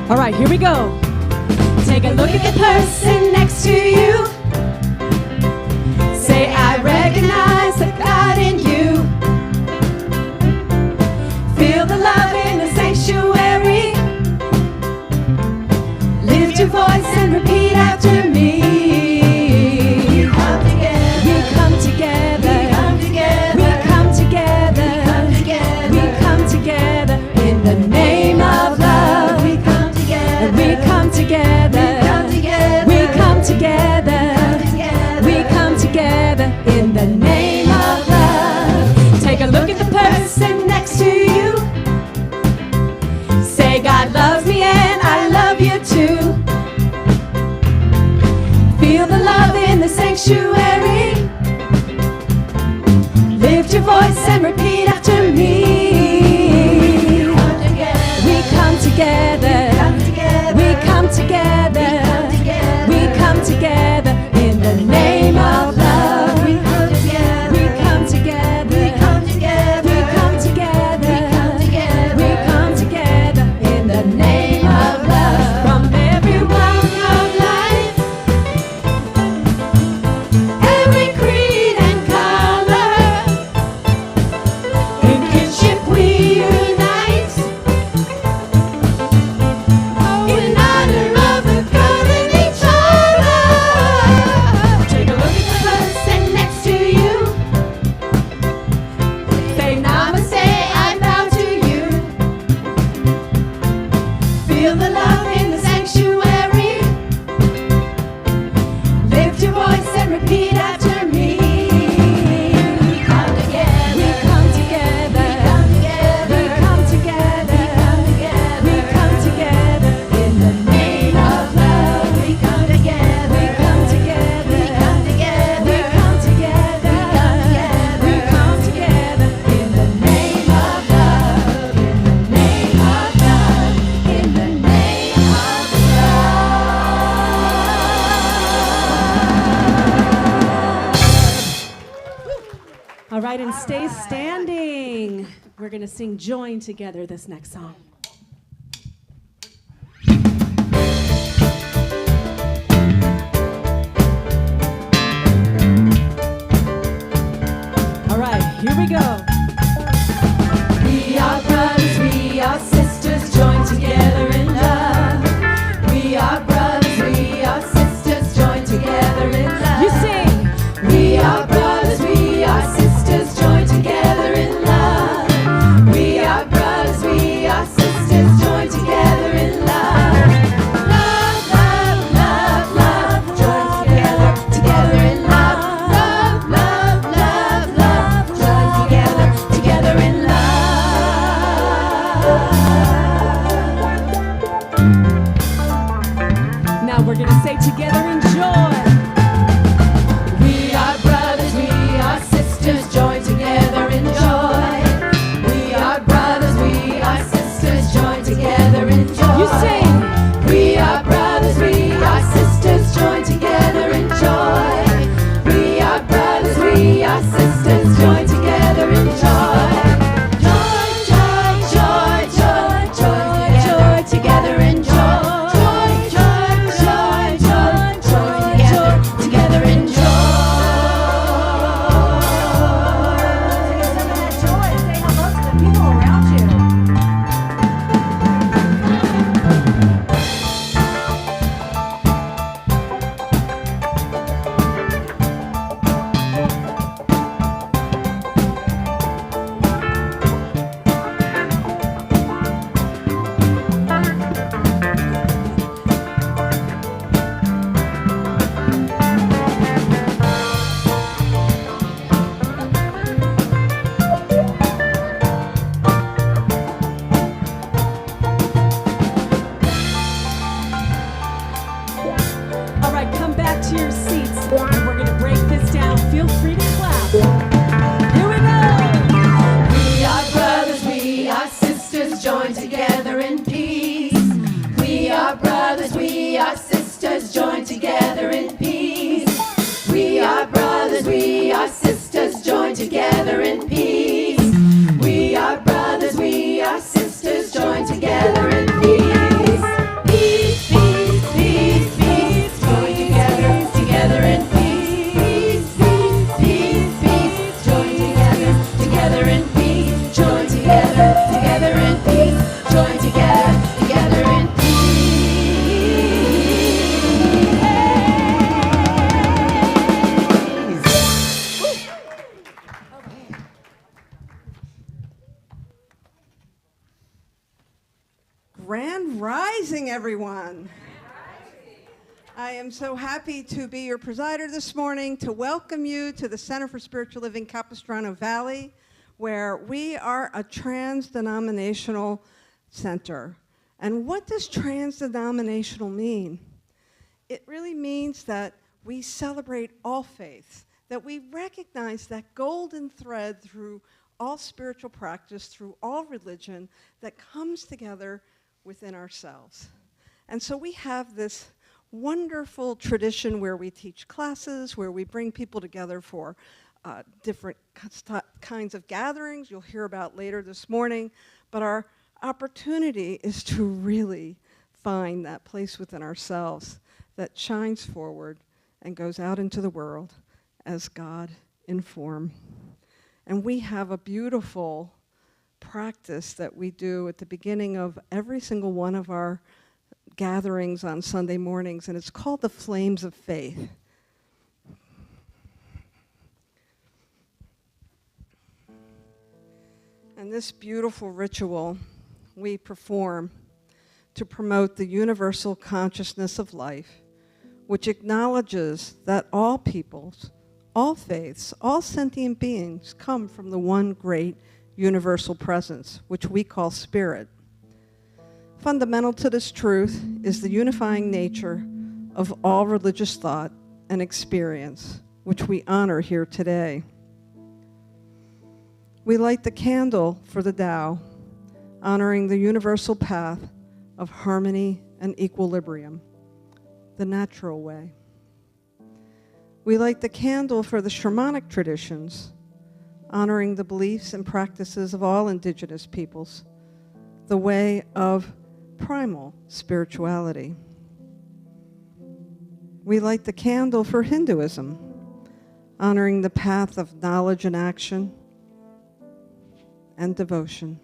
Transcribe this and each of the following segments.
All right, here we go. Take a look at the person next to you. Say, I recognize the God in you. Feel the love in the sanctuary. Lift your voice and repeat after me. We come together. We come together. We come together. We come together. We come together in the name of love. We come together. We come together. We come together. We come together in the name of love. Take a look at the person next to you. Say, God loves me and I love you too. Feel the love in the sanctuary. Lift your voice and repeat after me. We come together. We come together. We come together in the name of love. We come together. We come together. We come together. We come together. We come together in the name of love. From every walk of life, every creed and color, in kinship we unite, in honor of the God in each other. Take a look at the person next to you. Say, namaste, I bow to you. Feel the love in the sanctuary. Lift your voice and repeat after me. We come together. We come together. We come together. We come together in the name of love. We come together. We come together. We come together. We come together. We come together in the name of love. In the name of love. In the name of love. All right, and stay standing. We're going to sing Join Together this next song. All right, here we go. We are brothers, we are sisters, joined together in love. We are brothers, we are sisters, joined together in love. You sing. We are brothers, we are sisters, joined together in love. We are brothers, we are sisters, joined together in love. Love, love, love, love, joined together, together in love. Love, love, love, love, joined together, together in love. Now we're gonna say together in joy. We are brothers, we are sisters, joined together in joy. We are brothers, we are sisters, joined together in joy. You sing. We are brothers, we are sisters, joined together in joy. We are brothers, we are sisters, joined together in joy. Joy, joy, joy, joy, joy, joy, together in joy. Joy, joy, joy, joy, joy, together in joy. Take some of that joy and say hello to the people around you. Grand Rising, everyone. I am so happy to be your presider this morning, to welcome you to the Center for Spiritual Living Capistrano Valley, where we are a trans-denominational center. And what does trans-denominational mean? It really means that we celebrate all faiths, that we recognize that golden thread through all spiritual practice, through all religion, that comes together within ourselves. And so we have this wonderful tradition where we teach classes, where we bring people together for different kinds of gatherings you'll hear about later this morning. But our opportunity is to really find that place within ourselves that shines forward and goes out into the world as God in form. And we have a beautiful practice that we do at the beginning of every single one of our gatherings on Sunday mornings, and it's called the Flames of Faith. And this beautiful ritual we perform to promote the universal consciousness of life, which acknowledges that all peoples, all faiths, all sentient beings come from the one great universal presence, which we call spirit. Fundamental to this truth is the unifying nature of all religious thought and experience, which we honor here today. We light the candle for the Tao, honoring the universal path of harmony and equilibrium, the natural way. We light the candle for the shamanic traditions, honoring the beliefs and practices of all indigenous peoples, the way of primal spirituality. We light the candle for Hinduism, honoring the path of knowledge and action and devotion.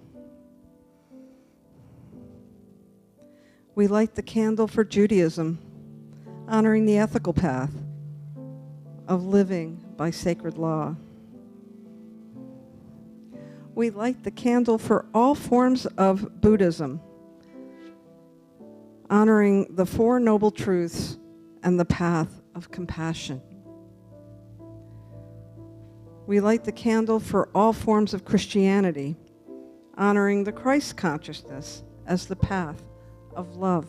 We light the candle for Judaism, honoring the ethical path of living by sacred law. We light the candle for all forms of Buddhism, honoring the Four Noble Truths and the path of compassion. We light the candle for all forms of Christianity, honoring the Christ consciousness as the path of love.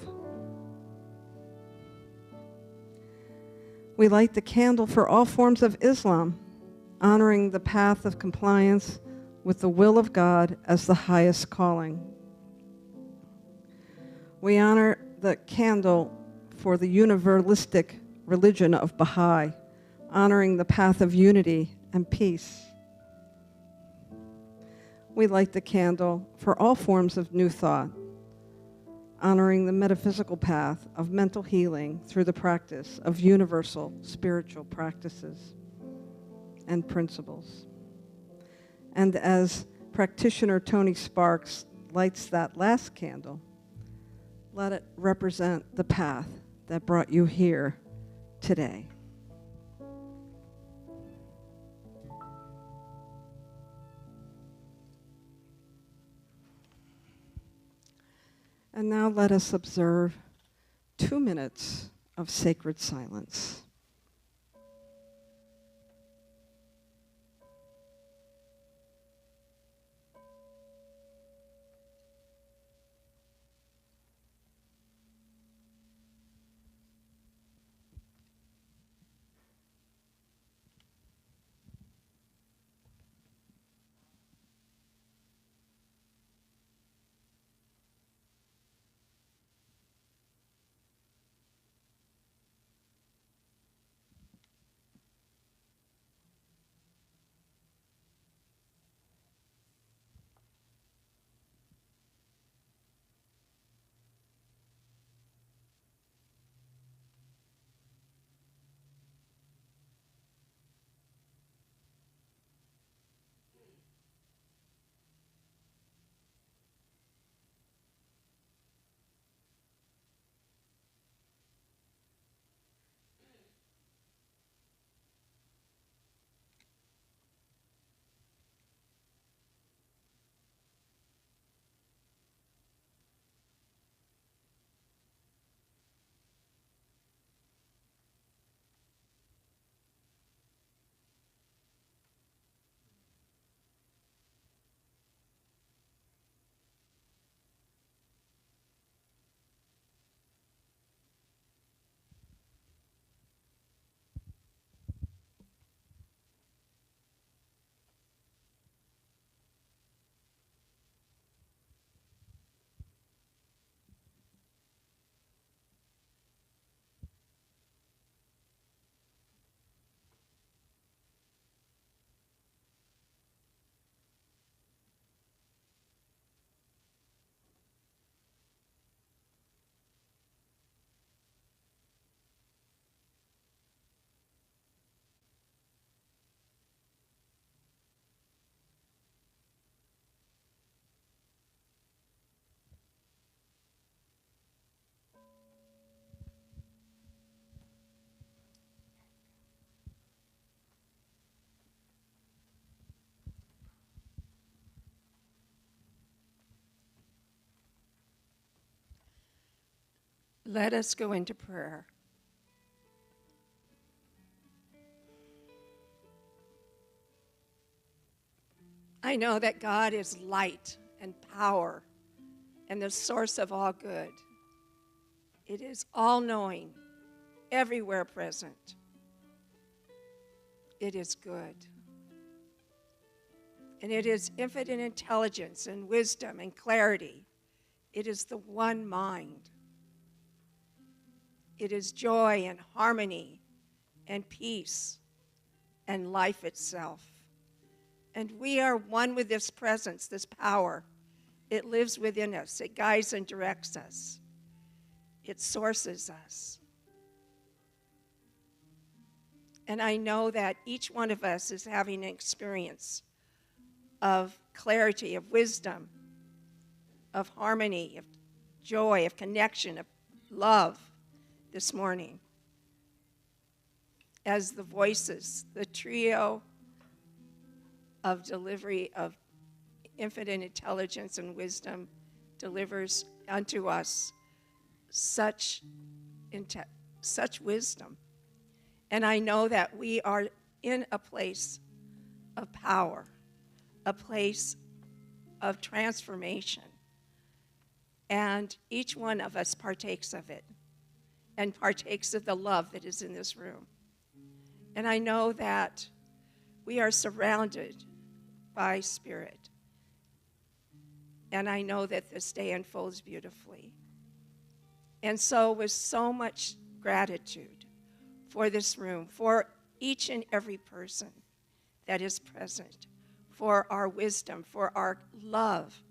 We light the candle for all forms of Islam, honoring the path of compliance with the will of God as the highest calling. We honor the candle for the universalistic religion of Baha'i, honoring the path of unity and peace. We light the candle for all forms of New Thought, honoring the metaphysical path of mental healing through the practice of universal spiritual practices and principles. And as practitioner Tony Sparks lights that last candle, let it represent the path that brought you here today. And now let us observe 2 minutes of sacred silence. Let us go into prayer. I know that God is light and power and the source of all good. It is all-knowing, everywhere present. It is good. And it is infinite intelligence and wisdom and clarity. It is the one mind. It is joy and harmony and peace and life itself. And we are one with this presence, this power. It lives within us. It guides and directs us. It sources us. And I know that each one of us is having an experience of clarity, of wisdom, of harmony, of joy, of connection, of love this morning. As the voices, the trio of delivery of infinite intelligence and wisdom delivers unto us such wisdom. And I know that we are in a place of power, a place of transformation. And each one of us partakes of it and partakes of the love that is in this room. And I know that we are surrounded by Spirit. And I know that this day unfolds beautifully. And so with so much gratitude for this room, for each and every person that is present, for our wisdom, for our love,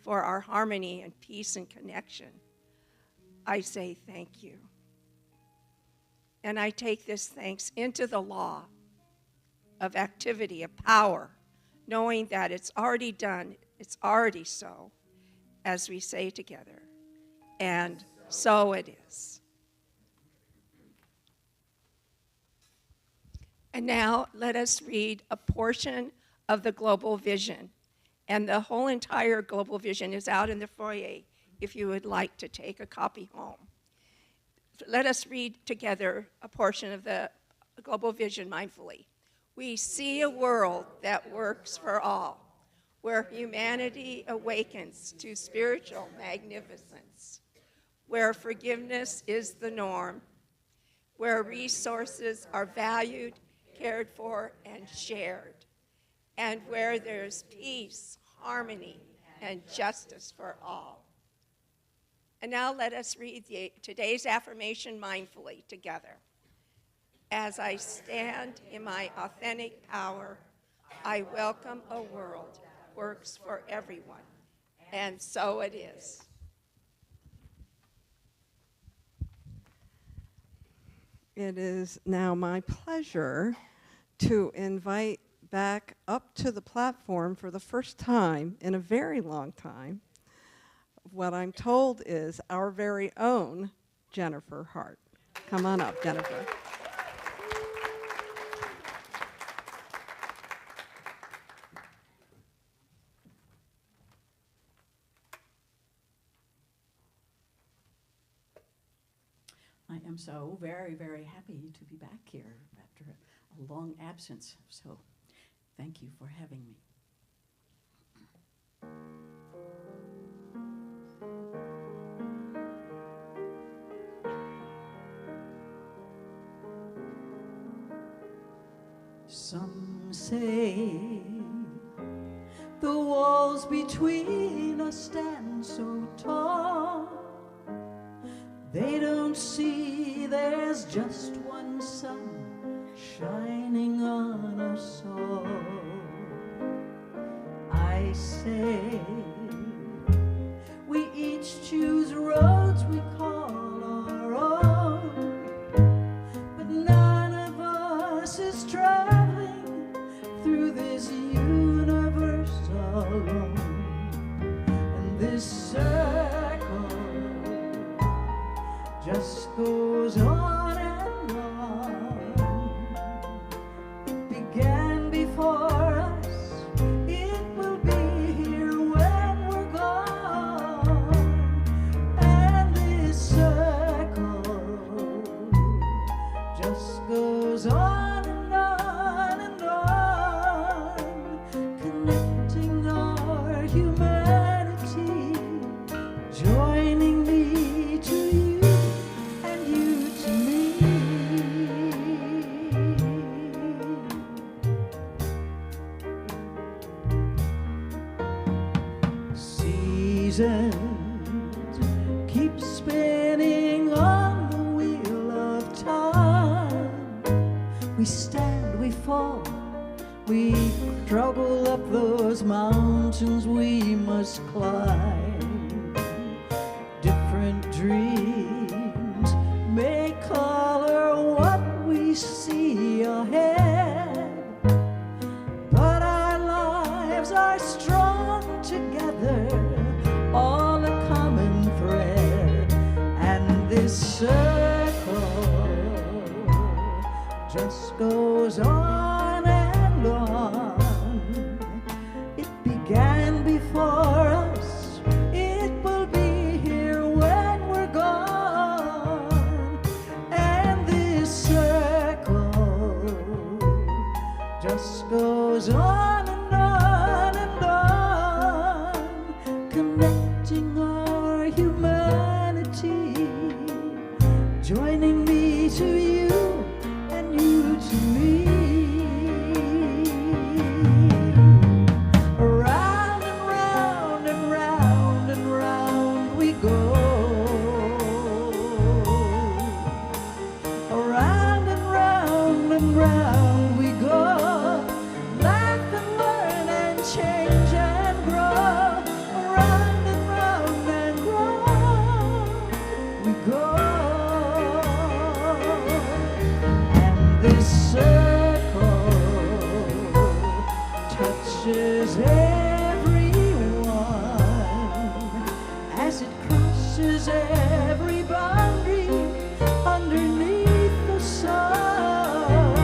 for our harmony and peace and connection, I say thank you. And I take this thanks into the law of activity, of power, knowing that it's already done, it's already so, as we say together, and so it is. And now let us read a portion of the global vision. And the whole entire global vision is out in the foyer if you would like to take a copy home. Let us read together a portion of the global vision mindfully. We see a world that works for all, where humanity awakens to spiritual magnificence, where forgiveness is the norm, where resources are valued, cared for, and shared, and where there's peace, harmony, and justice for all. And now let us read today's affirmation mindfully together. As I stand in my authentic power, I welcome a world that works for everyone, and so it is. It is now my pleasure to invite back up to the platform for the first time in a very long time, what I'm told is our very own Jennifer Hart. Come on up, Jennifer. I am so very, very happy to be back here after a long absence. So thank you for having me. Some say the walls between us stand so tall. They don't see there's just one sun shining on us all. I say we each choose roads we call our own, but none of us is traveling through this universe alone. And this circle just goes on and on. It began before us, it will be here when we're gone. And this circle seasons keep spinning on the wheel of time. We stand, we fall, we struggle up those mountains we must climb. Different dreams may color what we see ahead, but our lives are strung together on a common thread, and this circle just goes on and on. It began before us, it will be here when we're gone, and this circle just goes on and on and on, connecting our humanity, joining me to you and you to me. Around and round and round and round we go. Around and round and round we go. Laugh and learn and change and grow. Around and round and round we go. And this circle touches everyone as it crosses every boundary underneath the sun.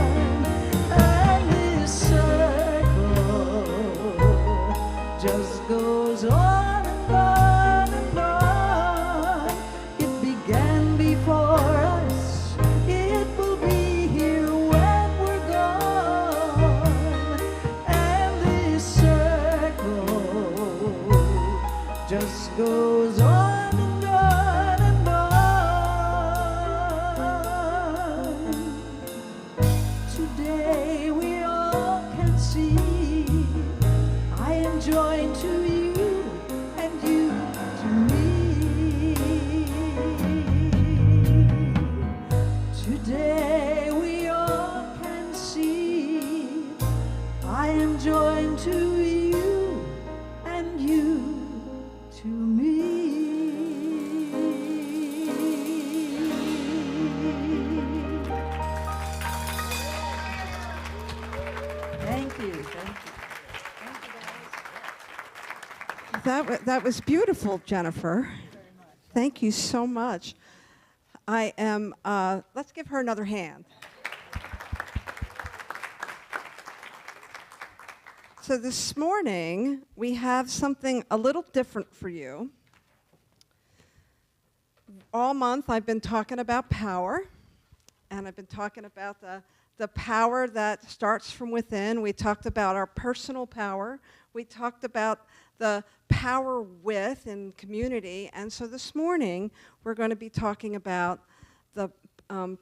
And this circle just goes on and on and on. It began before us, it will be here when we're gone, and this circle just goes on and on and on. Today we all can see I am joined to you and you to me. Today we all can see I am joined to you and you to me. Thank you. Thank you. That was beautiful, Jennifer. Thank you so much. I am, let's give her another hand. So this morning, we have something a little different for you. All month, I've been talking about power, and I've been talking about the power that starts from within. We talked about our personal power. We talked about the power with in community. And so this morning, we're going to be talking about the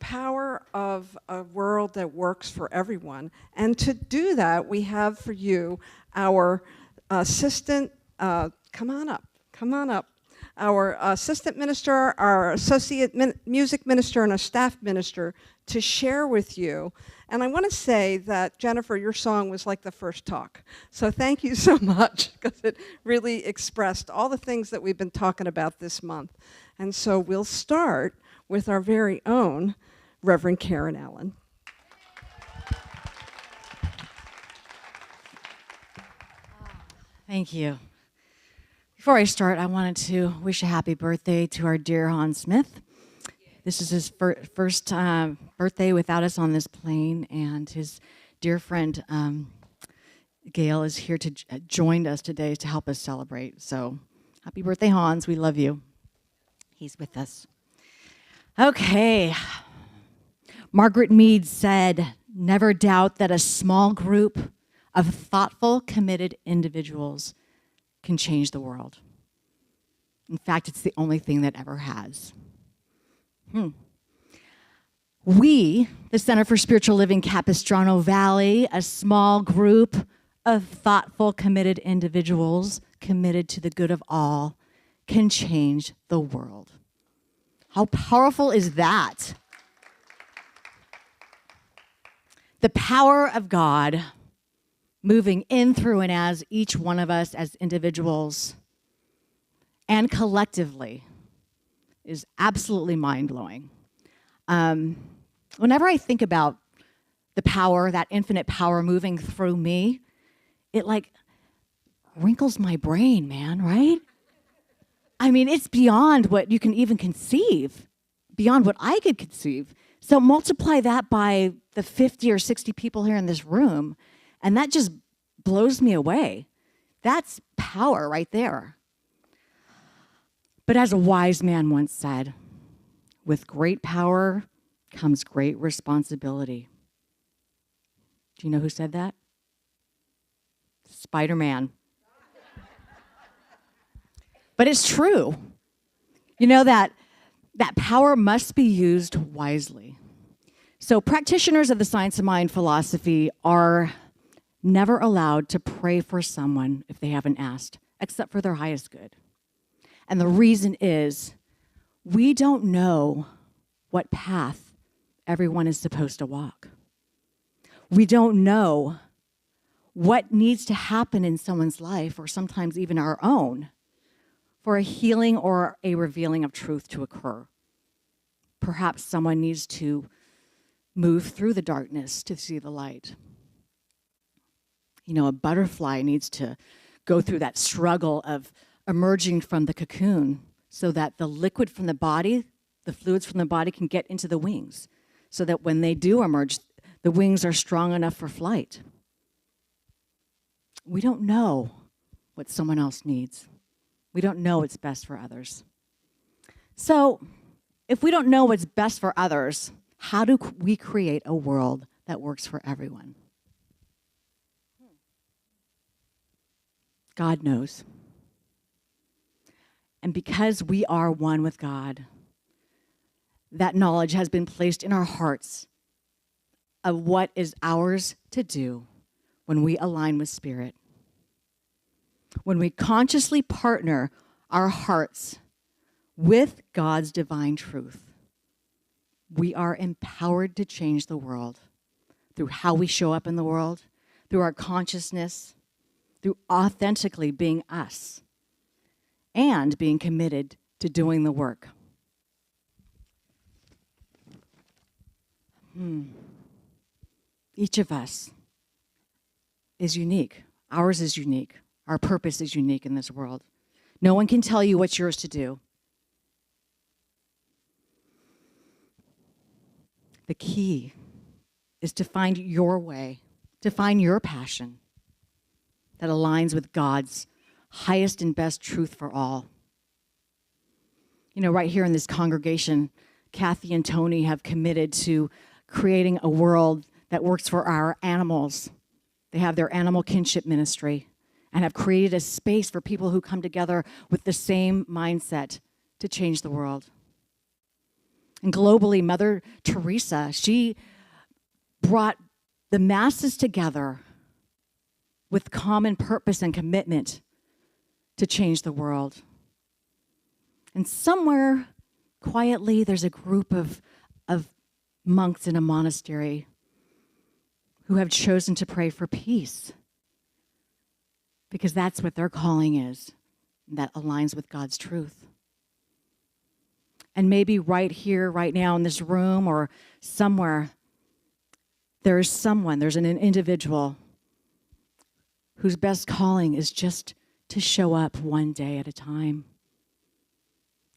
power of a world that works for everyone. And to do that, we have for you our assistant, come on up, our assistant minister, our associate music minister, and a staff minister to share with you. And I want to say that, Jennifer, your song was like the first talk. So thank you so much, because it really expressed all the things that we've been talking about this month. And so we'll start with our very own Reverend Karen Allen. Thank you. Before I start, I wanted to wish a happy birthday to our dear Hans Smith. This is his first birthday without us on this plane, and his dear friend Gail is here to join us today to help us celebrate. So happy birthday, Hans. We love you. He's with us. Okay. Margaret Mead said, "Never doubt that a small group of thoughtful, committed individuals can change the world. In fact, it's the only thing that ever has." We, the Center for Spiritual Living Capistrano Valley, a small group of thoughtful, committed individuals committed to the good of all, can change the world. How powerful is that? The power of God moving in, through, and as each one of us as individuals and collectively is absolutely mind-blowing. Whenever I think about the power, that infinite power moving through me, it like wrinkles my brain, man, right? I mean, it's beyond what you can even conceive, beyond what I could conceive. So multiply that by the 50 or 60 people here in this room, and that just blows me away. That's power right there. But as a wise man once said, with great power comes great responsibility. Do you know who said that? Spider-Man. But it's true. You know that power must be used wisely. So practitioners of the science of mind philosophy are never allowed to pray for someone if they haven't asked, except for their highest good. And the reason is we don't know what path everyone is supposed to walk. We don't know what needs to happen in someone's life, or sometimes even our own, for a healing or a revealing of truth to occur. Perhaps someone needs to move through the darkness to see the light. You know, a butterfly needs to go through that struggle of emerging from the cocoon so that the liquid from the body, the fluids from the body can get into the wings, so that when they do emerge, the wings are strong enough for flight. We don't know what someone else needs. We don't know what's best for others. So, if we don't know what's best for others, how do we create a world that works for everyone? God knows. And because we are one with God, that knowledge has been placed in our hearts of what is ours to do when we align with Spirit. When we consciously partner our hearts with God's divine truth, we are empowered to change the world through how we show up in the world, through our consciousness, through authentically being us, and being committed to doing the work. Each of us is unique. Ours is unique. Our purpose is unique in this world. No one can tell you what's yours to do. The key is to find your way, to find your passion that aligns with God's highest and best truth for all. You know, right here in this congregation, Kathy and Tony have committed to creating a world that works for our animals. They have their animal kinship ministry and have created a space for people who come together with the same mindset to change the world. And globally, Mother Teresa, she brought the masses together with common purpose and commitment to change the world. And somewhere, quietly, there's a group of monks in a monastery who have chosen to pray for peace, because that's what their calling is, that aligns with God's truth. And maybe right here, right now in this room or somewhere, there's an individual whose best calling is just to show up one day at a time,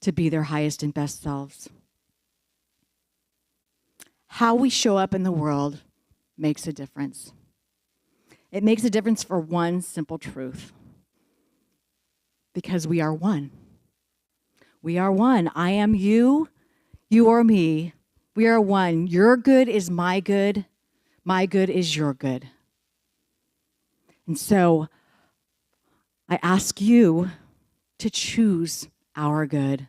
to be their highest and best selves. How we show up in the world makes a difference. It makes a difference for one simple truth. Because we are one. We are one. I am you, you are me. We are one. Your good is my good is your good. And so I ask you to choose our good.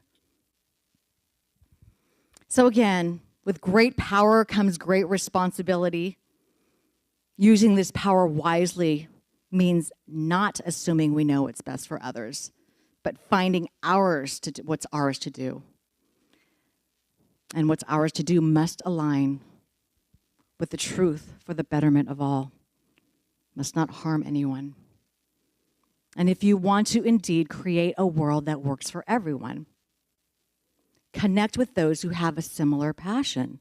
So again, with great power comes great responsibility. Using this power wisely means not assuming we know what's best for others, but finding what's ours to do. And what's ours to do must align with the truth for the betterment of all, must not harm anyone. And if you want to indeed create a world that works for everyone, connect with those who have a similar passion.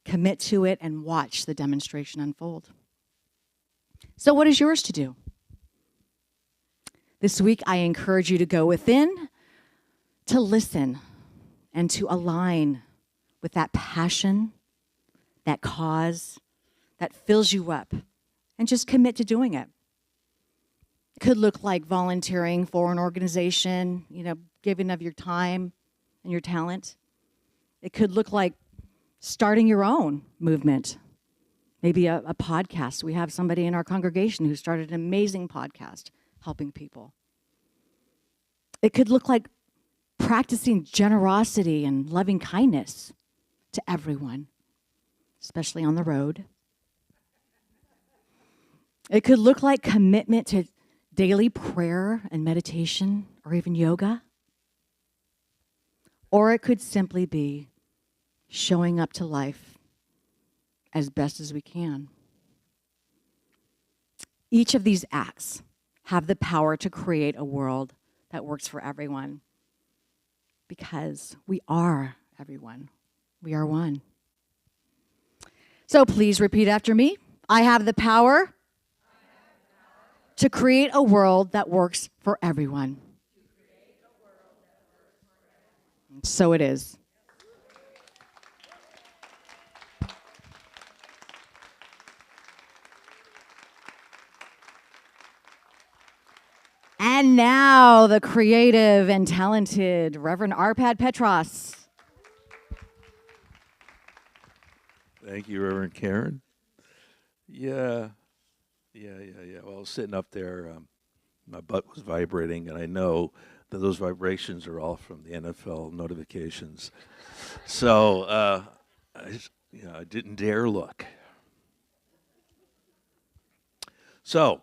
Commit to it and watch the demonstration unfold. So what is yours to do? This week, I encourage you to go within, to listen, and to align with that passion, that cause that fills you up, and just commit to doing it. It could look like volunteering for an organization, giving of your time and your talent. It could look like starting your own movement, maybe a podcast. We have somebody in our congregation who started an amazing podcast helping people. It could look like practicing generosity and loving kindness to everyone, especially on the road. It could look like commitment to daily prayer and meditation, or even yoga. Or it could simply be showing up to life as best as we can. Each of these acts have the power to create a world that works for everyone, because we are everyone. We are one. So please repeat after me. I have the power to create a world that works for everyone. So it is. And now the creative and talented Reverend Arpad Petros. Thank you, Reverend Karen. Yeah. Well, I was sitting up there, my butt was vibrating, and I know that those vibrations are all from the NFL notifications. So I didn't dare look. So,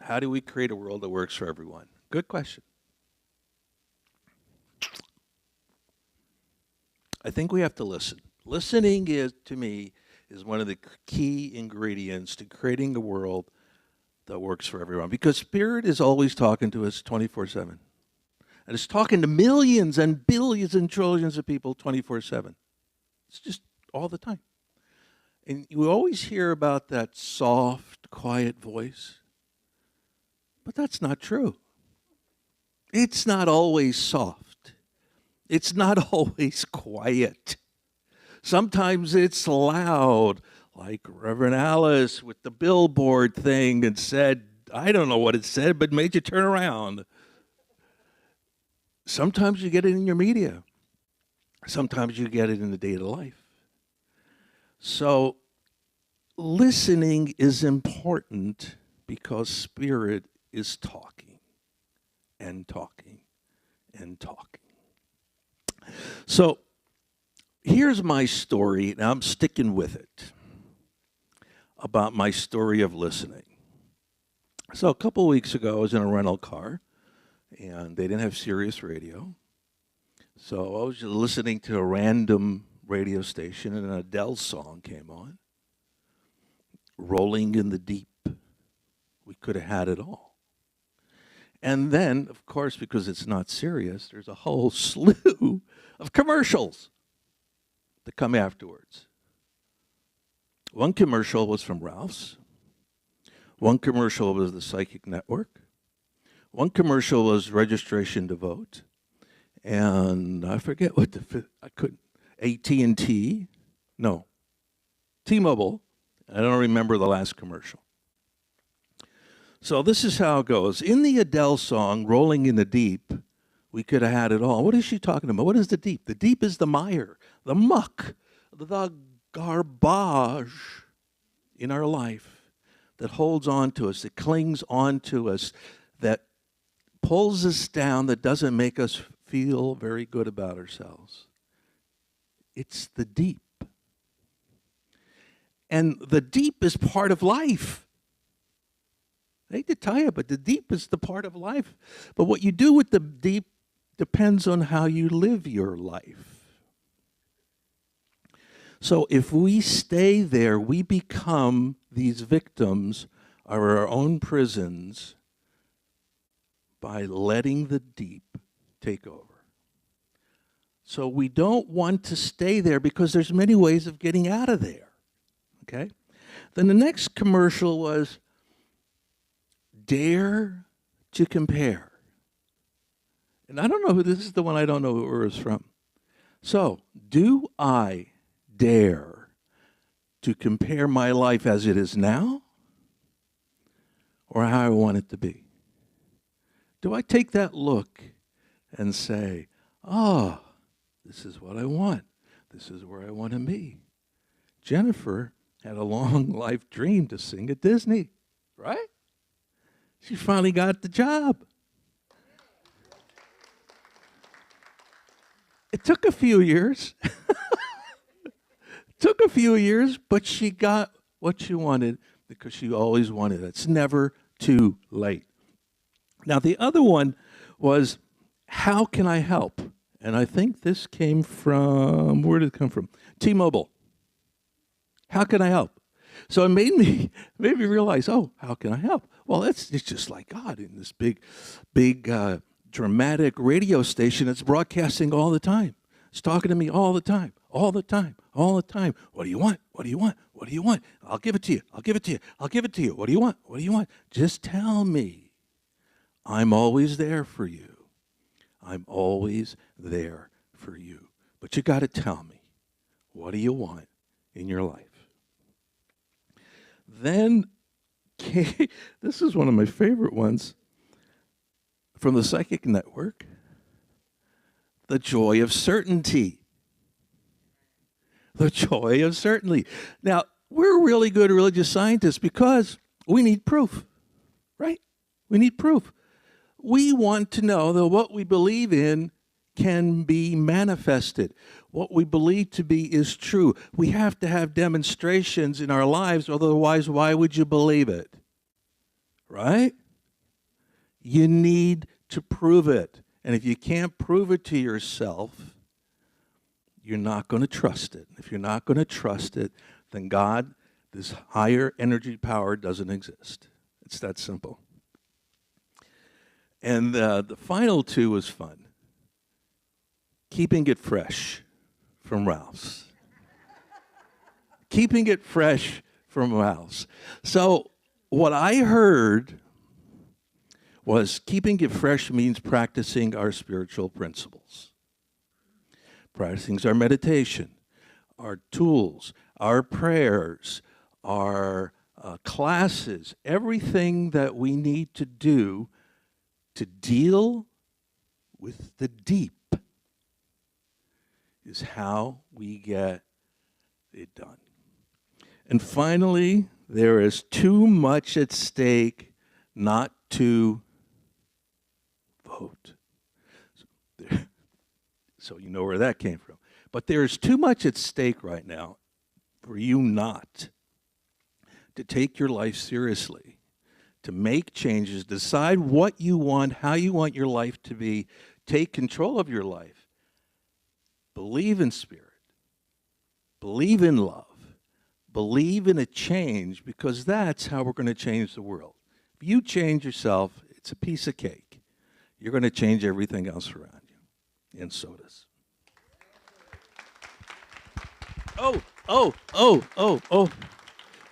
how do we create a world that works for everyone? Good question. I think we have to listen. Listening to me, is one of the key ingredients to creating a world that works for everyone. Because Spirit is always talking to us 24/7. And it's talking to millions and billions and trillions of people 24/7. It's just all the time. And you always hear about that soft, quiet voice. But that's not true. It's not always soft. It's not always quiet. Sometimes it's loud, like Reverend Alice with the billboard thing that said, I don't know what it said, but made you turn around. Sometimes you get it in your media. Sometimes you get it in the day-to-day life. So listening is important because Spirit is talking and talking and talking. So here's my story, and I'm sticking with it, about my story of listening. So a couple weeks ago, I was in a rental car, and they didn't have Sirius radio. So I was just listening to a random radio station, and an Adele song came on, Rolling in the Deep. We could have had it all. And then, of course, because it's not Sirius, there's a whole slew of commercials that come afterwards. One commercial was from Ralph's. One commercial was the Psychic Network. One commercial was Registration to Vote. And I forget what AT&T, no, T-Mobile. I don't remember the last commercial. So this is how it goes. In the Adele song, Rolling in the Deep, we could have had it all. What is she talking about? What is the deep? The deep is the mire, the muck, the garbage in our life that holds on to us, that clings on to us, that pulls us down, that doesn't make us feel very good about ourselves. It's the deep. And the deep is part of life. I hate to tell you, but the deep is the part of life. But what you do with the deep depends on how you live your life. So if we stay there, we become these victims of our own prisons by letting the deep take over. So we don't want to stay there because there's many ways of getting out of there. Okay? Then the next commercial was Dare to Compare. And I don't know who this is, the one I don't know who it was from. So, do I dare to compare my life as it is now or how I want it to be? Do I take that look and say, oh, this is what I want. This is where I want to be. Jennifer had a long life dream to sing at Disney, right? She finally got the job. It took a few years. Took a few years, but she got what she wanted because she always wanted it. It's never too late. Now, the other one was, how can I help? And I think this came from, where did it come from? T-Mobile. How can I help? So it made me realize, oh, how can I help? Well, it's just like God in this big dramatic radio station that's broadcasting all the time. It's talking to me all the time, all the time, all the time. What do you want? What do you want? What do you want? I'll give it to you. I'll give it to you. I'll give it to you. What do you want? What do you want? Just tell me. I'm always there for you. I'm always there for you. But you got to tell me, what do you want in your life? Then, this is one of my favorite ones from the Psychic Network, the joy of certainty. The joy of certainty. Now, we're really good religious scientists because we need proof, right? We need proof. We want to know that what we believe in can be manifested. What we believe to be is true. We have to have demonstrations in our lives, otherwise, why would you believe it? Right? You need to prove it. And if you can't prove it to yourself, you're not going to trust it. If you're not going to trust it, then God, this higher energy power, doesn't exist. It's that simple. And the final two was fun. Keeping it fresh from Ralph's. Keeping it fresh from Ralph's. So what I heard was keeping it fresh means practicing our spiritual principles. Practicing our meditation, our tools, our prayers, our classes, everything that we need to do to deal with the deep is how we get it done. And finally, there is too much at stake not to vote. So you know where that came from. But there is too much at stake right now for you not to take your life seriously, to make changes, decide what you want, how you want your life to be, take control of your life. Believe in spirit. Believe in love. Believe in a change, because that's how we're going to change the world. If you change yourself, it's a piece of cake. You're going to change everything else around you. And so does. Oh.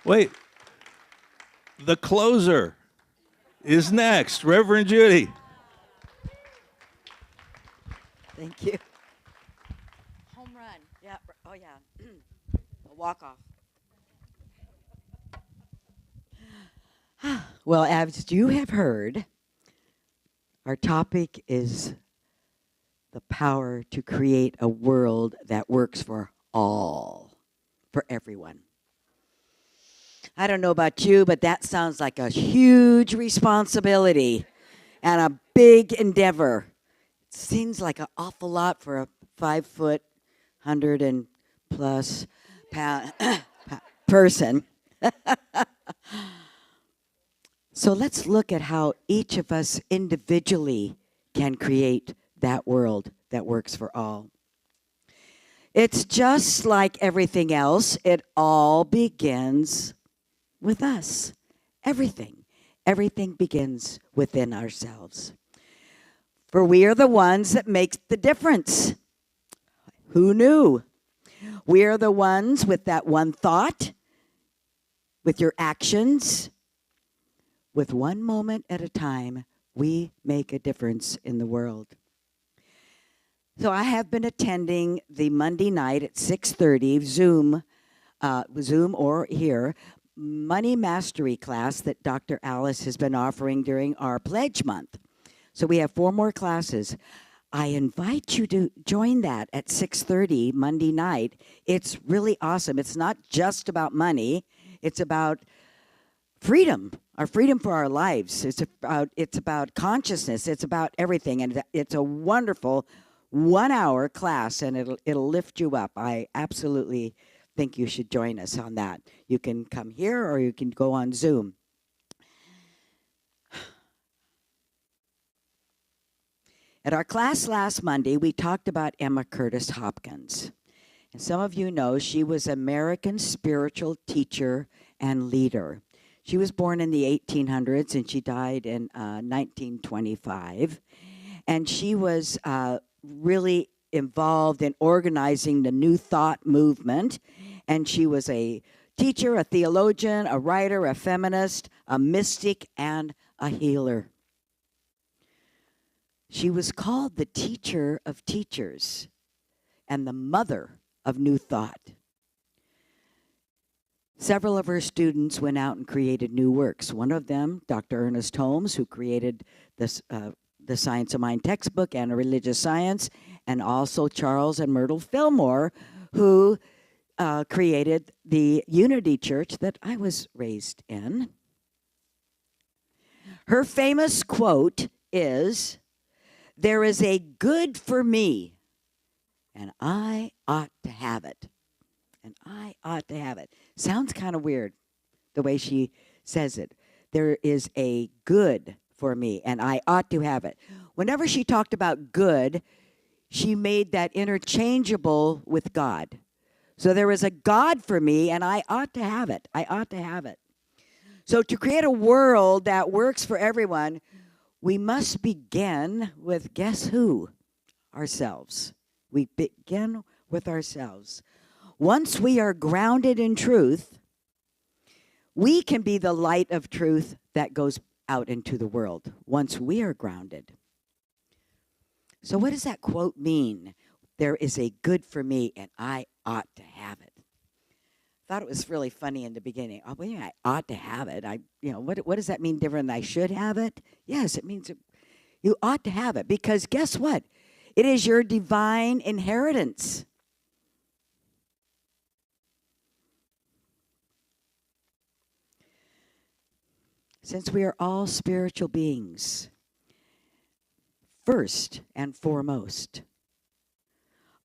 Wait. The closer is next. Reverend Judy. Thank you. Home run. Yeah. Oh, yeah. A walk-off. Well, as you have heard, our topic is the power to create a world that works for all, for everyone. I don't know about you, but that sounds like a huge responsibility and a big endeavor. It seems like an awful lot for a 5 foot, 100 and plus pound person. So let's look at how each of us individually can create that world that works for all. It's just like everything else, it all begins with us. Everything. Everything begins within ourselves. For we are the ones that make the difference. Who knew? We are the ones with that one thought, with your actions, with one moment at a time, we make a difference in the world. So I have been attending the Monday night at 6:30 Zoom or here, Money Mastery class that Dr. Alice has been offering during our Pledge Month. So we have 4 more classes. I invite you to join that at 6:30 Monday night. It's really awesome. It's not just about money. It's about freedom, our freedom for our lives. It's about consciousness. It's about everything. And it's a wonderful 1-hour class, and it'll lift you up. I absolutely think you should join us on that. You can come here or you can go on Zoom. At our class last Monday, we talked about Emma Curtis Hopkins. And some of you know she was an American spiritual teacher and leader. She was born in the 1800s and she died in 1925. And she was really involved in organizing the New Thought movement. And she was a teacher, a theologian, a writer, a feminist, a mystic, and a healer. She was called the teacher of teachers and the mother of New Thought. Several of her students went out and created new works. One of them, Dr. Ernest Holmes, who created this, the Science of Mind textbook and a religious science, and also Charles and Myrtle Fillmore, who created the Unity Church that I was raised in. Her famous quote is, "There is a good for me, and I ought to have it." And I ought to have it. Sounds kind of weird, the way she says it. There is a good for me, and I ought to have it. Whenever she talked about good, she made that interchangeable with God. So there is a God for me, and I ought to have it. I ought to have it. So to create a world that works for everyone, we must begin with, guess who? Ourselves. We begin with ourselves. Once we are grounded in truth, we can be the light of truth that goes out into the world. Once we are grounded. So what does that quote mean? There is a good for me, and I ought to have it. Thought it was really funny in the beginning. Oh, well, yeah, I ought to have it. What does that mean different than I should have it? Yes, it means you ought to have it, because guess what? It is your divine inheritance. Since we are all spiritual beings, first and foremost,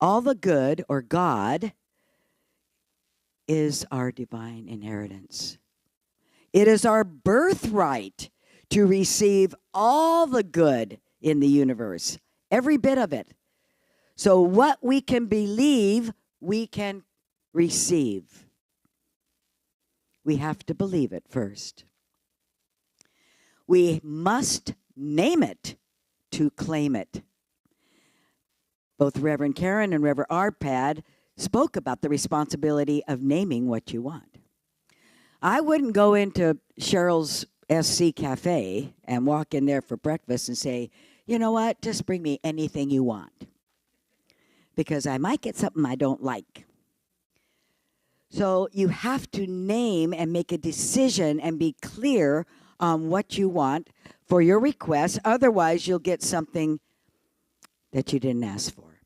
all the good, or God, is our divine inheritance. It is our birthright to receive all the good in the universe, every bit of it. So what we can believe, we can receive. We have to believe it first. We must name it to claim it. Both Reverend Karen and Reverend Arpad spoke about the responsibility of naming what you want. I wouldn't go into Cheryl's SC Cafe and walk in there for breakfast and say, you know what, just bring me anything you want, because I might get something I don't like. So you have to name and make a decision and be clear on what you want for your request. Otherwise, you'll get something that you didn't ask for.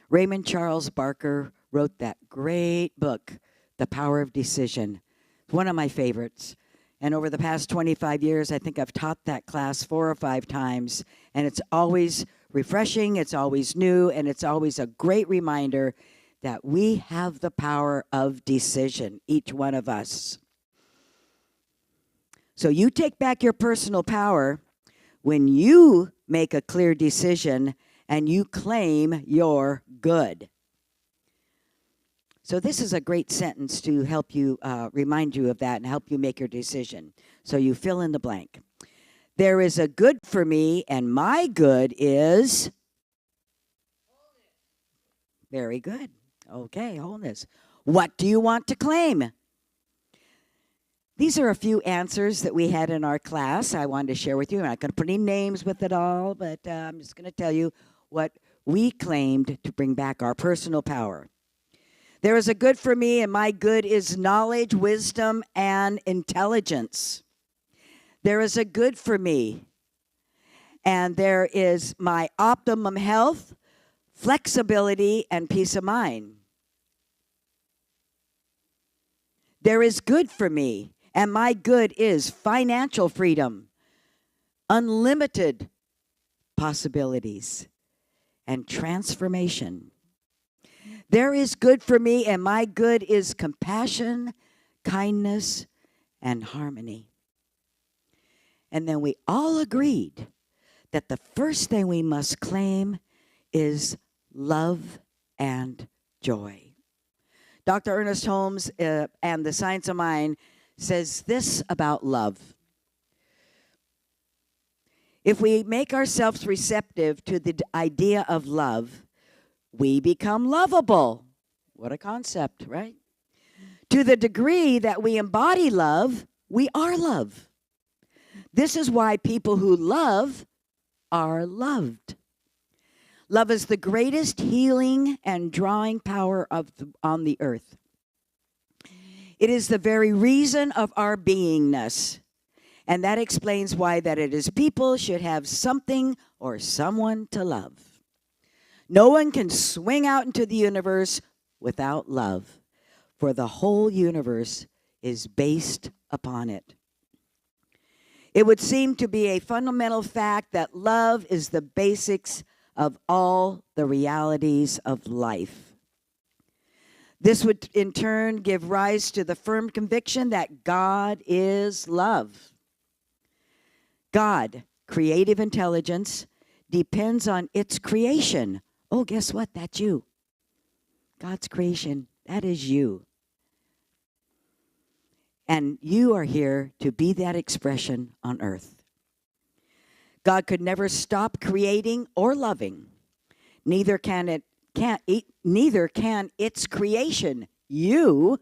Raymond Charles Barker wrote that great book, The Power of Decision. It's one of my favorites. And over the past 25 years, I think I've taught that class 4 or 5 times. And it's always refreshing, it's always new, and it's always a great reminder that we have the power of decision, each one of us. So you take back your personal power when you make a clear decision and you claim your good. So this is a great sentence to help you, remind you of that and help you make your decision. So you fill in the blank. There is a good for me, and my good is... Very good. Okay, wholeness. What do you want to claim? These are a few answers that we had in our class I wanted to share with you. I'm not going to put any names with it all, but I'm just going to tell you what we claimed to bring back our personal power. There is a good for me, and my good is knowledge, wisdom, and intelligence. There is a good for me, and there is my optimum health, flexibility, and peace of mind. There is good for me, and my good is financial freedom, unlimited possibilities, and transformation. There is good for me, and my good is compassion, kindness, and harmony. And then we all agreed that the first thing we must claim is love and joy. Dr. Ernest Holmes and the Science of Mind says this about love. If we make ourselves receptive to the idea of love, we become lovable. What a concept, right? To the degree that we embody love, we are love. This is why people who love are loved. Love is the greatest healing and drawing power on the earth. It is the very reason of our beingness. And that explains why that it is people should have something or someone to love. No one can swing out into the universe without love, for the whole universe is based upon it. It would seem to be a fundamental fact that love is the basics of all the realities of life. This would in turn give rise to the firm conviction that God is love. God, creative intelligence, depends on its creation. Oh, guess what? That's you. God's creation, that is you. And you are here to be that expression on earth. God could never stop creating or loving. Neither can its creation, you,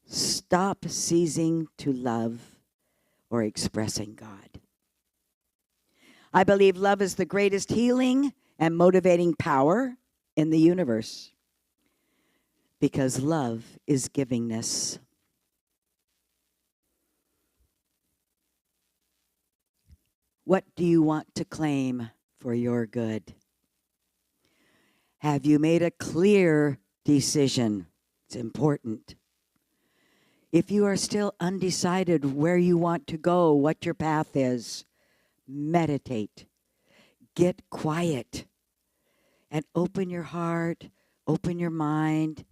stop ceasing to love or expressing God. I believe love is the greatest healing and motivating power in the universe, because love is givingness. What do you want to claim for your good? Have you made a clear decision? It's important. If you are still undecided where you want to go, what your path is, meditate. Get quiet and open your heart, open your mind,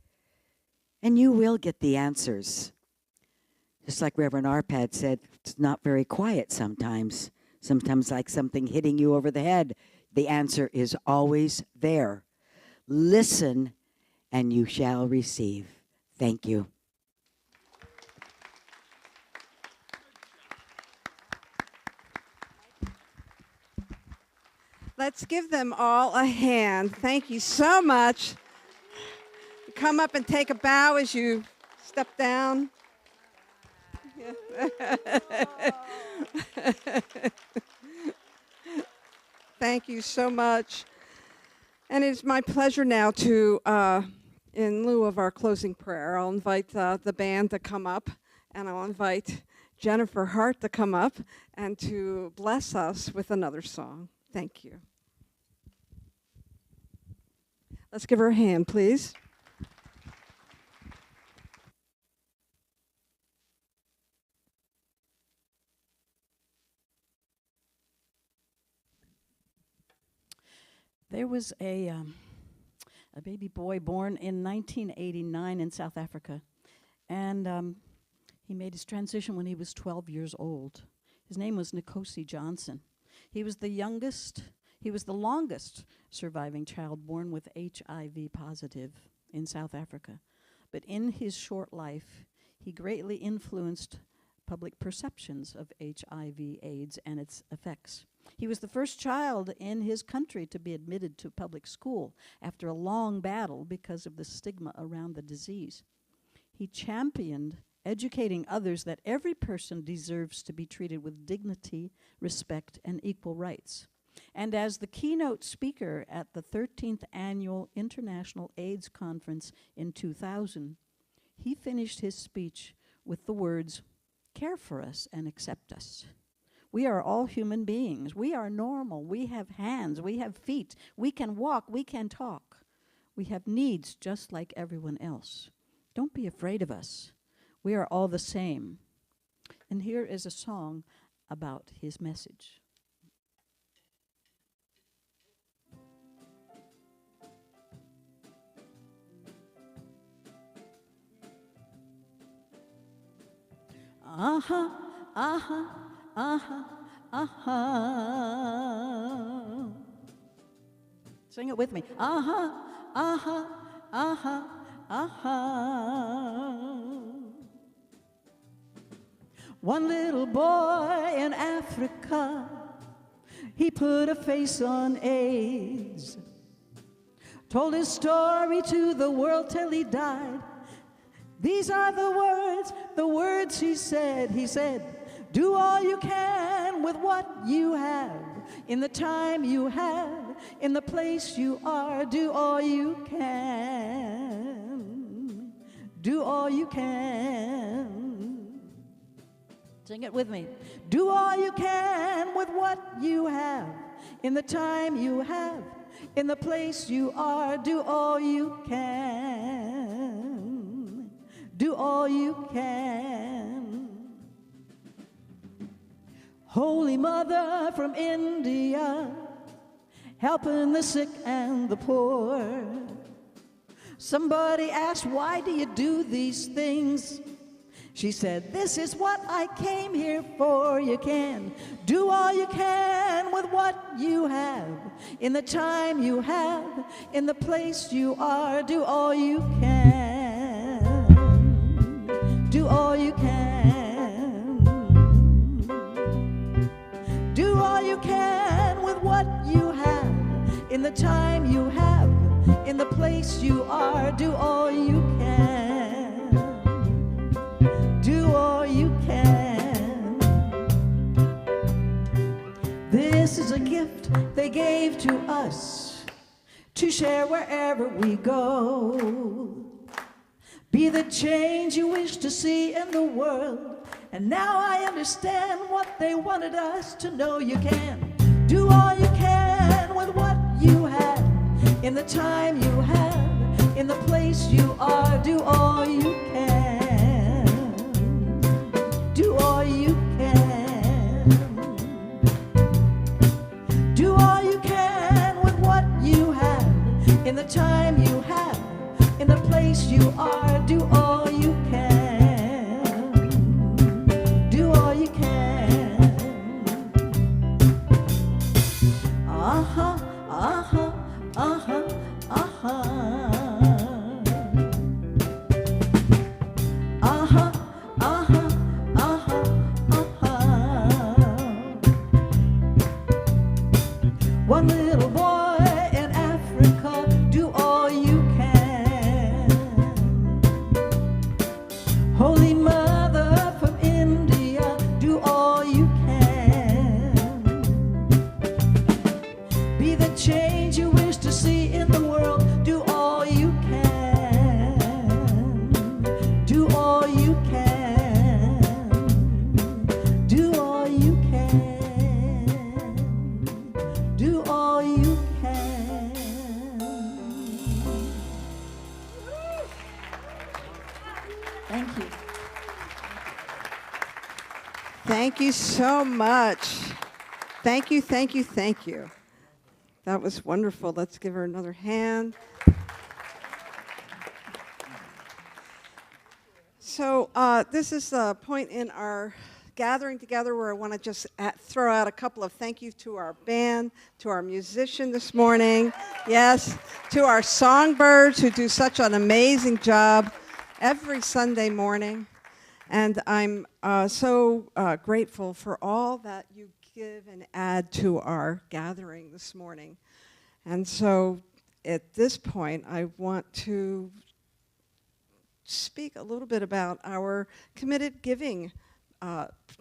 and you will get the answers. Just like Reverend Arpad said, it's not very quiet sometimes. Sometimes like something hitting you over the head. The answer is always there. Listen, and you shall receive. Thank you. Let's give them all a hand. Thank you so much. Come up and take a bow as you step down. Thank you so much. And it's my pleasure now to, in lieu of our closing prayer, I'll invite the band to come up, and I'll invite Jennifer Hart to come up and to bless us with another song. Thank you. Let's give her a hand, please. There was a baby boy born in 1989 in South Africa, and He made his transition when he was 12 years old. His name was Nkosi Johnson. He was the longest surviving child born with HIV positive in South Africa. But in his short life, he greatly influenced public perceptions of HIV/AIDS and its effects. He was the first child in his country to be admitted to public school after a long battle because of the stigma around the disease. He championed educating others that every person deserves to be treated with dignity, respect, and equal rights. And as the keynote speaker at the 13th Annual International AIDS Conference in 2000, he finished his speech with the words, "Care for us and accept us. We are all human beings. We are normal. We have hands. We have feet. We can walk. We can talk. We have needs just like everyone else. Don't be afraid of us. We are all the same." And here is a song about his message. Uh-huh, uh-huh, uh-huh, uh-huh. Sing it with me. Uh-huh, uh-huh, uh-huh, uh-huh. One little boy in Africa, he put a face on AIDS, told his story to the world till he died. These are the words he said. He said, "Do all you can with what you have, in the time you have, in the place you are. Do all you can. Do all you can." Sing it with me. Do all you can with what you have, in the time you have, in the place you are. Do all you can. Do all you can. Holy Mother from India, helping the sick and the poor. Somebody asked, "Why do you do these things?" She said, "This is what I came here for." You can do all you can with what you have, in the time you have, in the place you are. Do all you can. Do all you can. Do all you can with what you have, in the time you have, in the place you are. Do all you can. Do all you can. This is a gift they gave to us to share wherever we go. Be the change you wish to see in the world. And now I understand what they wanted us to know. You can do all you can with what you have, in the time you have, in the place you are. Do all you can. Do all you can. Do all you can with what you have, in the time you have, in the place you are. Do all you can. Do all you can. Uh-huh, uh-huh, uh-huh, uh-huh. Uh-huh, uh-huh, uh-huh, uh-huh. One little boy in Africa, do all you can. Holy Mother from India, do all you can. Be the change you wish to see in the world. Do all you can. Do all you can. Do all you can. Do all you can. Thank you. Thank you so much. Thank you, thank you, thank you. That was wonderful. Let's give her another hand. So this is the point in our gathering together where I want to just throw out a couple of thank you to our band, to our musician this morning, yes, to our songbirds who do such an amazing job every Sunday morning. And I'm so grateful for all that you give and add to our gathering this morning. And so at this point, I want to speak a little bit about our committed giving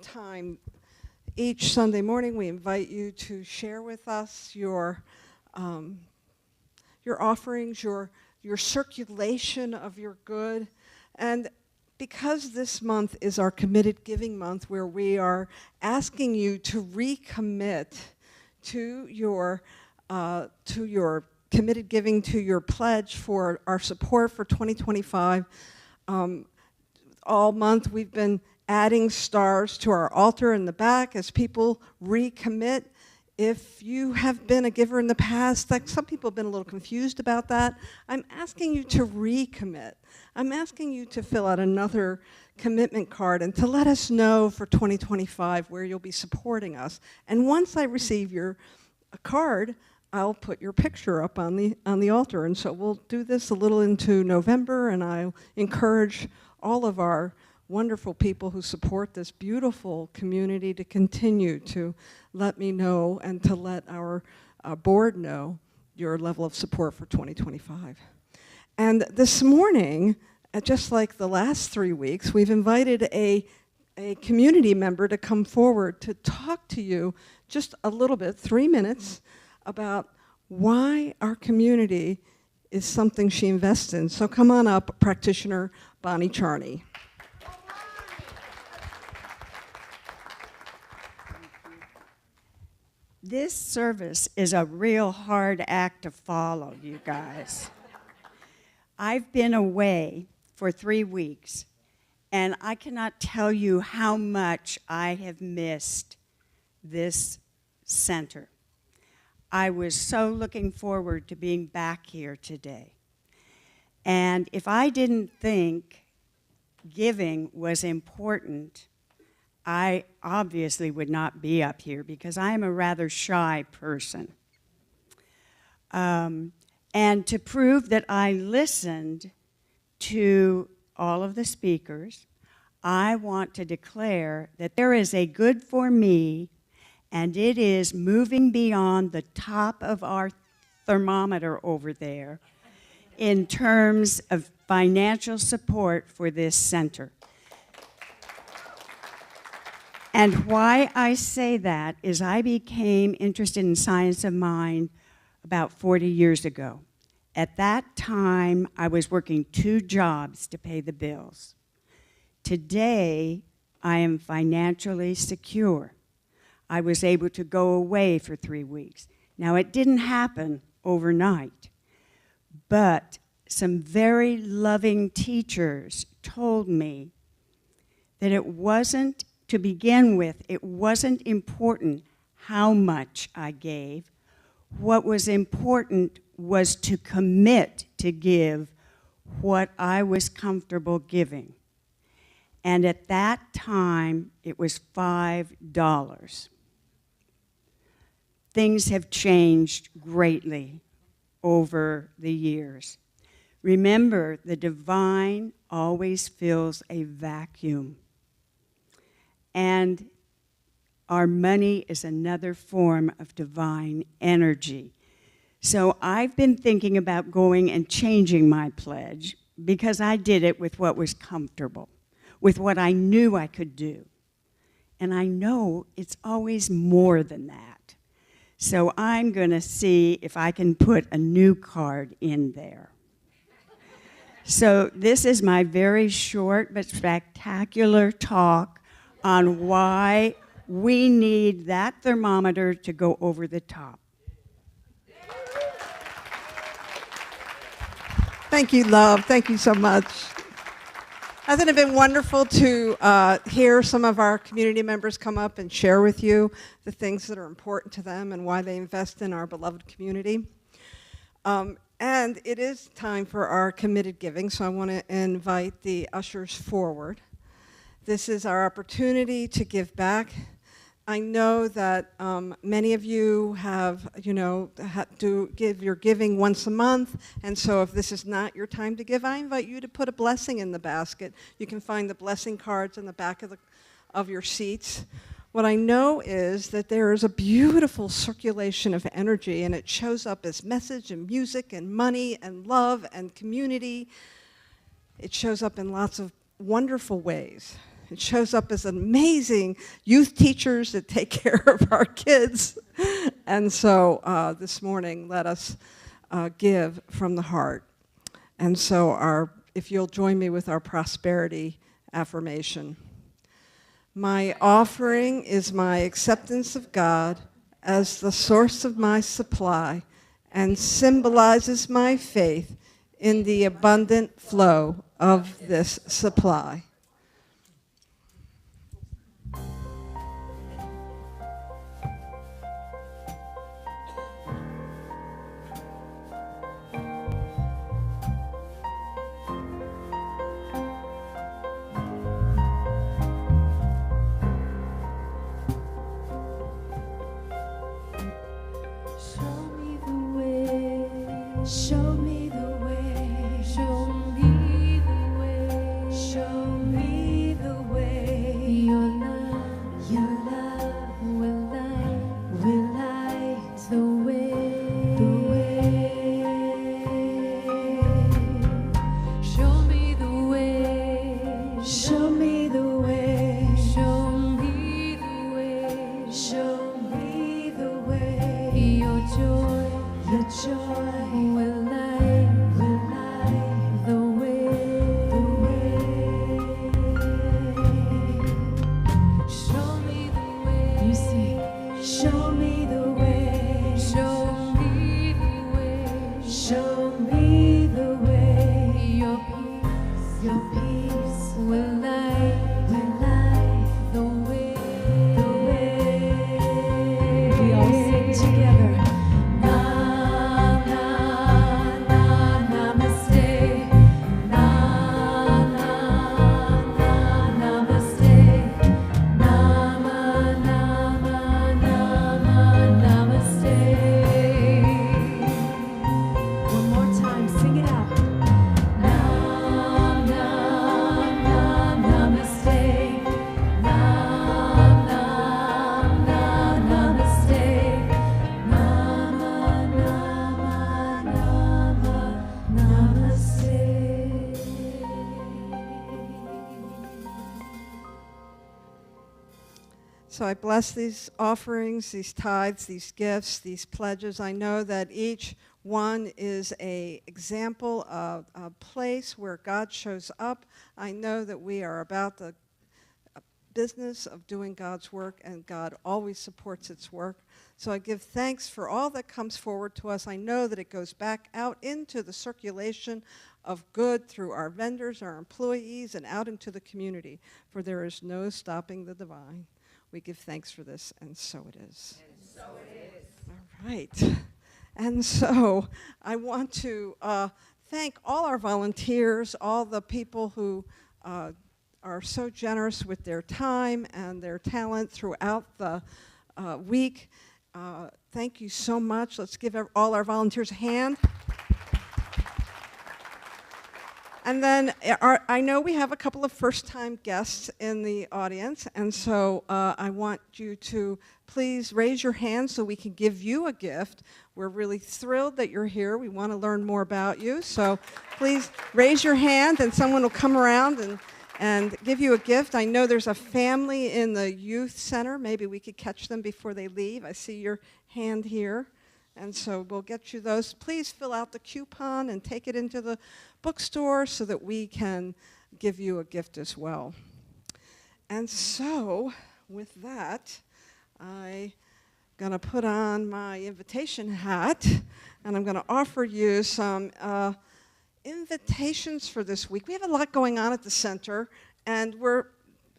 time. Each Sunday morning, we invite you to share with us your offerings, your circulation of your good. And because this month is our committed giving month, where we are asking you to recommit to your committed giving, to your pledge for our support for 2025. All month we've been adding stars to our altar in the back as people recommit. If you have been a giver in the past, like some people have been a little confused about that, I'm asking you to recommit. I'm asking you to fill out another commitment card and to let us know for 2025 where you'll be supporting us. And once I receive your card, I'll put your picture up on the altar. And so we'll do this a little into November, and I'll encourage all of our wonderful people who support this beautiful community to continue to let me know and to let our board know your level of support for 2025. And this morning, just like the last 3 weeks, we've invited a community member to come forward to talk to you just a little bit, 3 minutes, about why our community is something she invests in. So come on up, practitioner Bonnie Charney. This service is a real hard act to follow, you guys. I've been away for 3 weeks, and I cannot tell you how much I have missed this center. I was so looking forward to being back here today. And if I didn't think giving was important, I obviously would not be up here because I am a rather shy person. And to prove that I listened to all of the speakers, I want to declare that there is a good for me, and it is moving beyond the top of our thermometer over there in terms of financial support for this center. And why I say that is I became interested in science of mind about 40 years ago. At that time, I was working 2 jobs to pay the bills. Today, I am financially secure. I was able to go away for 3 weeks. Now, it didn't happen overnight, but some very loving teachers told me that it wasn't, to begin with, it wasn't important how much I gave. What was important was to commit to give what I was comfortable giving. And at that time, it was $5. Things have changed greatly over the years. Remember, the divine always fills a vacuum. And our money is another form of divine energy. So I've been thinking about going and changing my pledge because I did it with what was comfortable, with what I knew I could do. And I know it's always more than that. So I'm going to see if I can put a new card in there. So this is my very short but spectacular talk on why we need that thermometer to go over the top. Thank you, love. Thank you so much. Hasn't it been wonderful to hear some of our community members come up and share with you the things that are important to them and why they invest in our beloved community? And it is time for our committed giving, so I want to invite the ushers forward. This is our opportunity to give back. I know that many of you have, to give your giving once a month, and so if this is not your time to give, I invite you to put a blessing in the basket. You can find the blessing cards in the back of your seats. What I know is that there is a beautiful circulation of energy, and it shows up as message and music and money and love and community. It shows up in lots of wonderful ways. It shows up as amazing youth teachers that take care of our kids. And so this morning, let us give from the heart. And so if you'll join me with our prosperity affirmation. My offering is my acceptance of God as the source of my supply and symbolizes my faith in the abundant flow of this supply. Show me the way, show me the way, show me the way. Your love will light the way, Show me the way, show me the way, show me the way, show me the way. Your joy. Will light the way, Show me the way. You see, show me the way, show me the way, show me the way. Your peace will light the way, We all sing together. So I bless these offerings, these tithes, these gifts, these pledges. I know that each one is an example of a place where God shows up. I know that we are about the business of doing God's work, and God always supports its work. So I give thanks for all that comes forward to us. I know that it goes back out into the circulation of good through our vendors, our employees, and out into the community, for there is no stopping the divine. We give thanks for this, and so it is. And so it is. All right. And so I want to thank all our volunteers, all the people who are so generous with their time and their talent throughout the week. Thank you so much. Let's give all our volunteers a hand. And then I know we have a couple of first-time guests in the audience, and so I want you to please raise your hand so we can give you a gift. We're really thrilled that you're here. We want to learn more about you, so please raise your hand, and someone will come around and give you a gift. I know there's a family in the youth center. Maybe we could catch them before they leave. I see your hand here. And so we'll get you those. Please fill out the coupon and take it into the bookstore so that we can give you a gift as well. And so with that, I'm going to put on my invitation hat, and I'm going to offer you some invitations for this week. We have a lot going on at the center, and we're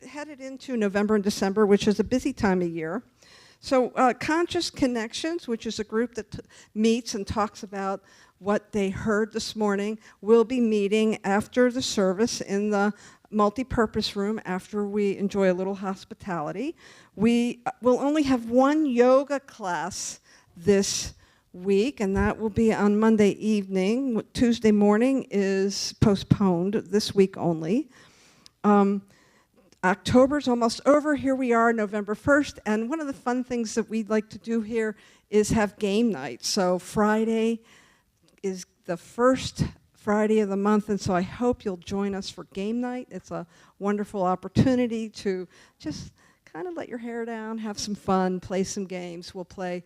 headed into November and December, which is a busy time of year. So Conscious Connections, which is a group that meets and talks about what they heard this morning, will be meeting after the service in the multi-purpose room after we enjoy a little hospitality. We will only have one yoga class this week, and that will be on Monday evening. Tuesday morning is postponed this week only. October's almost over. Here we are, November 1st, and one of the fun things that we'd like to do here is have game night. So Friday is the first Friday of the month, and so I hope you'll join us for game night. It's a wonderful opportunity to just kind of let your hair down, have some fun, play some games. We'll play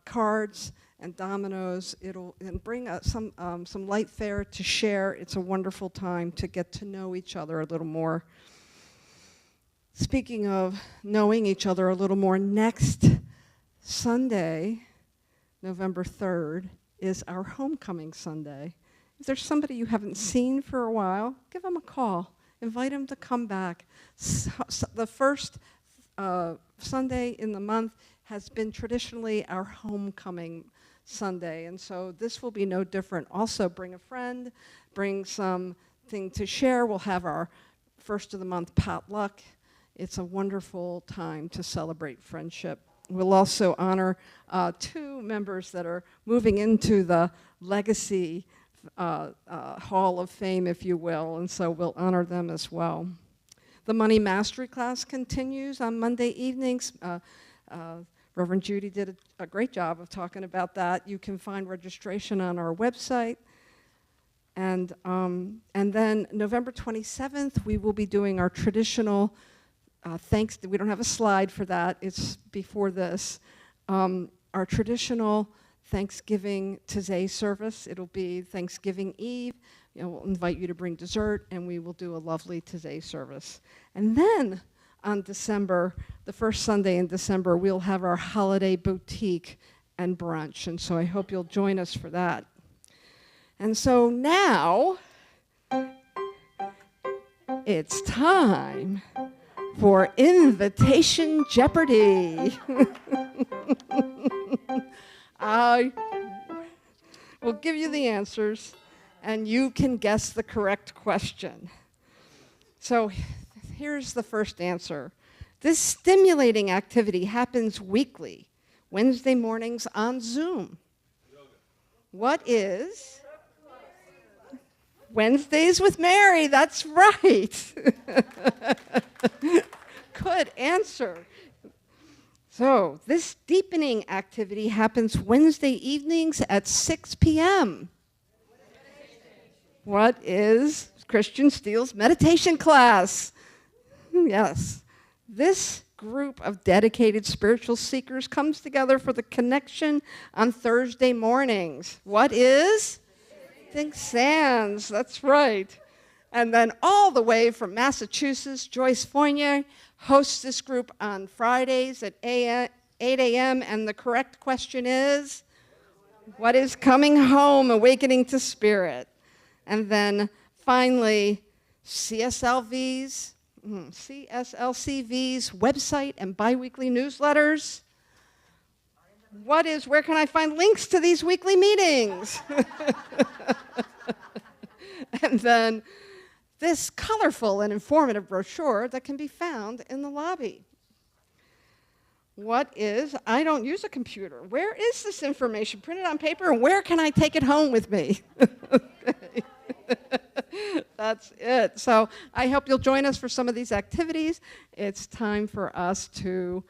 cards and dominoes. And bring some light fare to share. It's a wonderful time to get to know each other a little more. Speaking of knowing each other a little more, next Sunday, November 3rd, is our homecoming Sunday. If there's somebody you haven't seen for a while, give them a call. Invite them to come back. The first Sunday in the month has been traditionally our homecoming Sunday, and so this will be no different. Also, bring a friend, bring something to share. We'll have our first of the month potluck. It's a wonderful time to celebrate friendship. We'll also honor 2 members that are moving into the Legacy Hall of Fame, if you will, and so we'll honor them as well. The Money Mastery class continues on Monday evenings. Reverend Judy did a great job of talking about that. You can find registration on our website. And then November 27th, we will be doing our traditional we don't have a slide for that. It's before this. Our traditional Thanksgiving Taizé service. It'll be Thanksgiving Eve. We'll invite you to bring dessert, and we will do a lovely Taizé service. And then on December, the first Sunday in December, we'll have our holiday boutique and brunch. And so I hope you'll join us for that. And so now it's time for Invitation Jeopardy. I will give you the answers, and you can guess the correct question. So here's the first answer. This stimulating activity happens weekly, Wednesday mornings on Zoom. What is? Wednesdays with Mary, that's right. Good answer. So this deepening activity happens Wednesday evenings at 6 p.m. What is Christian Steele's meditation class? Yes. This group of dedicated spiritual seekers comes together for the connection on Thursday mornings. What is? Think Sands, that's right. And then all the way from Massachusetts, Joyce Fournier hosts this group on Fridays at 8 a.m. And the correct question is, what is Coming Home, Awakening to Spirit? And then finally, CSLCV's website and biweekly newsletters. Where can I find links to these weekly meetings? And then this colorful and informative brochure that can be found in the lobby. I don't use a computer. Where is this information printed on paper, and where can I take it home with me? Okay. That's it. So I hope you'll join us for some of these activities. It's time for us to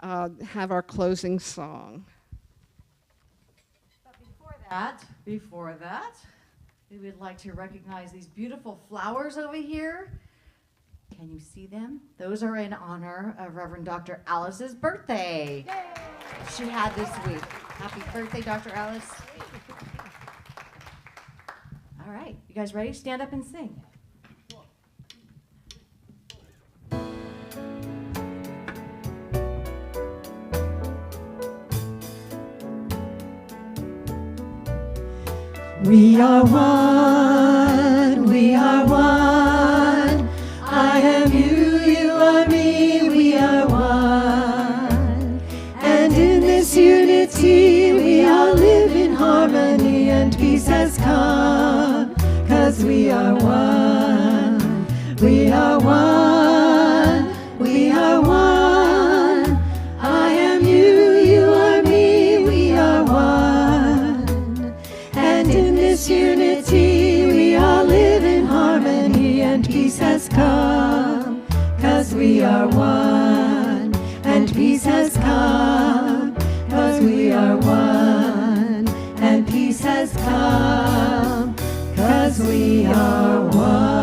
have our closing song. But before that, we would like to recognize these beautiful flowers over here. Can you see them? Those are in honor of Reverend Dr. Alice's birthday. Yay! She had this week. Happy birthday, Dr. Alice. All right, you guys ready? Stand up and sing. We are one, we are one. I am you, you are me, we are one. peace has come, 'cause we are one. We are one. We are one. I am you, you are me, we are one. And in this unity we all live in harmony, and peace has come, 'cause we are one. And peace has come, 'cause we are one. And peace has come, 'cause we are one.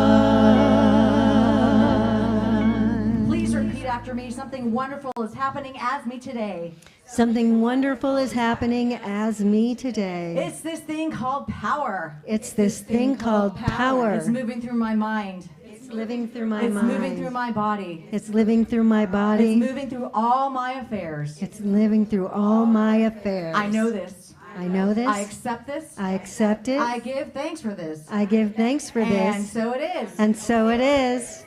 Please repeat after me. Something wonderful is happening as me today. Something wonderful is happening as me today. It's this thing called power. It's this thing called power. It's moving through my mind. It's living through my It's mind. moving through my body. It's living through my body. It's moving through all my affairs. It's living through all my affairs. I know this. I know this. I accept this. I accept it. I give thanks for this. I give thanks for And this. so it is. And so it is.